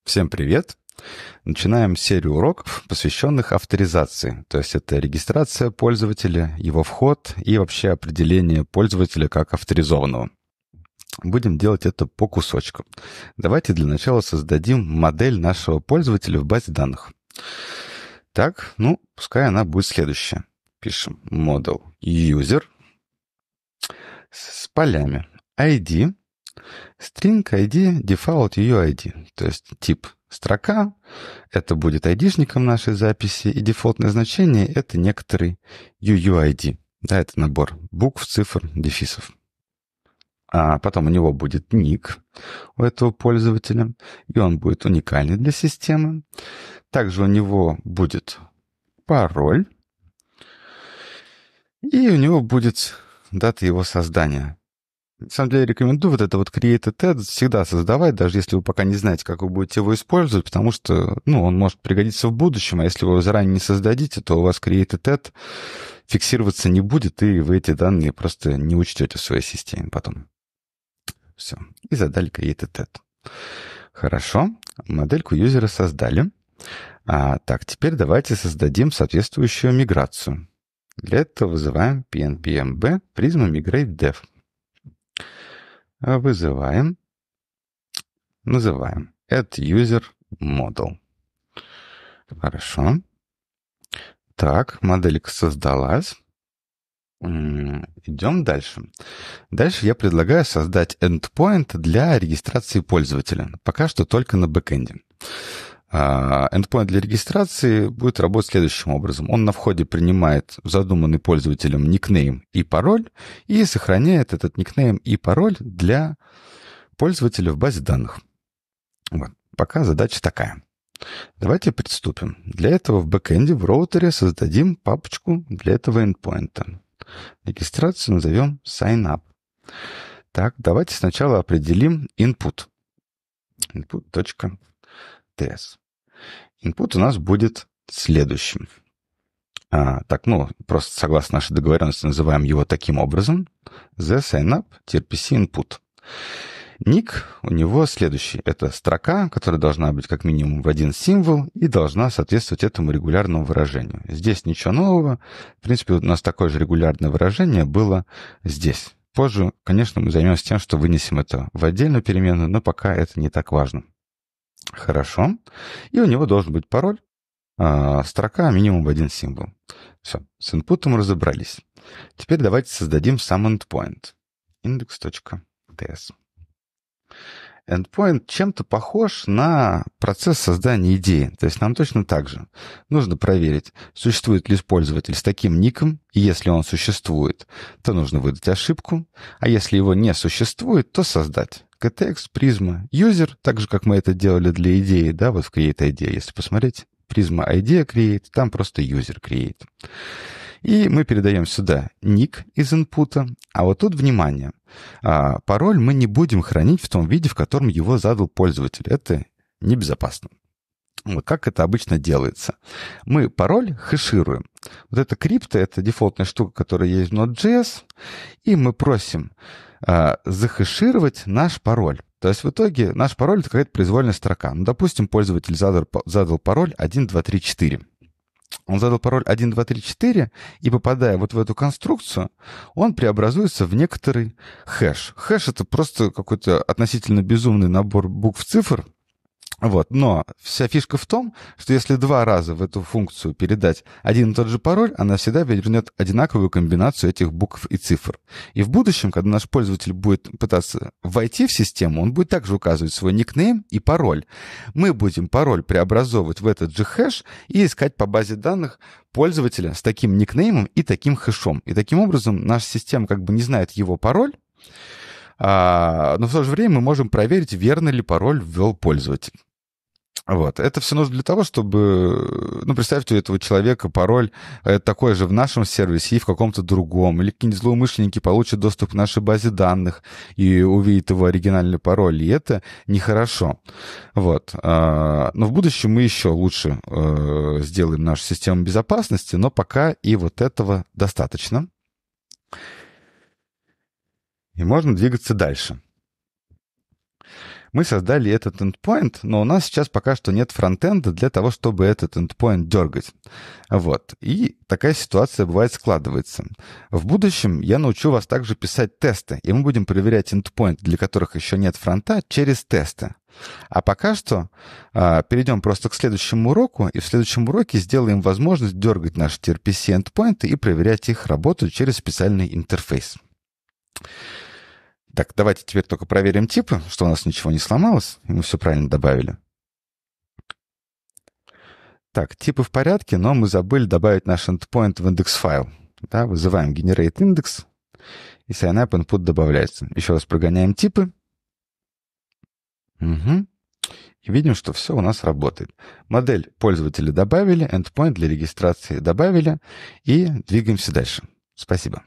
Всем привет! Начинаем серию уроков, посвященных авторизации. То есть это регистрация пользователя, его вход и вообще определение пользователя как авторизованного. Будем делать это по кусочкам. Давайте для начала создадим модель нашего пользователя в базе данных. Так, пускай она будет следующая. Пишем model user с полями ID, string ID, default UID, то есть тип строка, это будет ID-шником нашей записи, и дефолтное значение — это некоторый UUID. Да, это набор букв, цифр, дефисов. А потом у него будет ник у этого пользователя, и он будет уникальный для системы. Также у него будет пароль, и у него будет дата его создания. На самом деле, рекомендую вот это вот created add всегда создавать, даже если вы пока не знаете, как вы будете его использовать, потому что, он может пригодиться в будущем, а если вы его заранее не создадите, то у вас created add фиксироваться не будет, и вы эти данные просто не учтете в своей системе потом. Все. И задали created add. Хорошо. Модельку юзера создали. Так, теперь давайте создадим соответствующую миграцию. Для этого вызываем PNPMB Prisma Migrate Dev. Вызываем, называем add user model. Хорошо. Так, моделька создалась. Идем дальше. Дальше я предлагаю создать endpoint для регистрации пользователя. Пока что только на бэкэнде. Endpoint для регистрации будет работать следующим образом. Он на входе принимает задуманный пользователем никнейм и пароль и сохраняет этот никнейм и пароль для пользователя в базе данных. Вот. Пока задача такая. Давайте приступим. Для этого в бэкэнде в роутере создадим папочку для этого endpoint. Регистрацию назовем signup. Так, давайте сначала определим input. Input.ts. Input у нас будет следующим. Просто согласно нашей договоренности называем его таким образом. The signup-pc input. Ник у него следующий. Это строка, которая должна быть как минимум в один символ и должна соответствовать этому регулярному выражению. Здесь ничего нового. В принципе, у нас такое же регулярное выражение было здесь. Позже, конечно, мы займемся тем, что вынесем это в отдельную переменную, но пока это не так важно. Хорошо. И у него должен быть пароль. Строка минимум в один символ. Все. С инпутом разобрались. Теперь давайте создадим сам endpoint. Index.ts. Endpoint чем-то похож на процесс создания идеи. То есть нам точно так же нужно проверить, существует ли пользователь с таким ником, и если он существует, то нужно выдать ошибку, а если его не существует, то создать KTX, Prisma, User, так же, как мы это делали для идеи, да, вот в Create Idea, если посмотреть, Prisma Idea Create, там просто User Create. И мы передаем сюда ник из инпута, а вот тут, внимание, пароль мы не будем хранить в том виде, в котором его задал пользователь. Это небезопасно. Вот как это обычно делается. Мы пароль хэшируем. Вот эта крипта — это дефолтная штука, которая есть в Node.js, и мы просим захэшировать наш пароль. То есть в итоге наш пароль — это какая-то произвольная строка. Допустим, пользователь задал пароль 1234. Он задал пароль 1234, и, попадая вот в эту конструкцию, он преобразуется в некоторый хэш. Хэш — это просто какой-то относительно безумный набор букв-цифр. Вот. Но вся фишка в том, что если 2 раза в эту функцию передать один и тот же пароль, она всегда вернет одинаковую комбинацию этих букв и цифр. И в будущем, когда наш пользователь будет пытаться войти в систему, он будет также указывать свой никнейм и пароль. Мы будем пароль преобразовывать в этот же хэш и искать по базе данных пользователя с таким никнеймом и таким хэшом. И таким образом наша система как бы не знает его пароль, но в то же время мы можем проверить, верно ли пароль ввел пользователь. Вот. Это все нужно для того, чтобы, представьте, у этого человека пароль такой же в нашем сервисе и в каком-то другом. Или какие-нибудь злоумышленники получат доступ к нашей базе данных и увидят его оригинальный пароль. И это нехорошо. Вот. Но в будущем мы еще лучше сделаем нашу систему безопасности, но пока и вот этого достаточно. И можно двигаться дальше. Мы создали этот endpoint, но у нас сейчас пока что нет фронтенда для того, чтобы этот endpoint дергать. Вот. И такая ситуация бывает складывается. В будущем я научу вас также писать тесты, и мы будем проверять endpoint, для которых еще нет фронта, через тесты. А пока что перейдем просто к следующему уроку, и в следующем уроке сделаем возможность дергать наши gRPC endpoint и проверять их работу через специальный интерфейс. Так, давайте теперь только проверим типы, что у нас ничего не сломалось, и мы все правильно добавили. Так, типы в порядке, но мы забыли добавить наш endpoint в индекс-файл. Да, вызываем generate_index, и signup input добавляется. Еще раз прогоняем типы. Угу. И видим, что все у нас работает. Модель пользователя добавили, endpoint для регистрации добавили, и двигаемся дальше. Спасибо.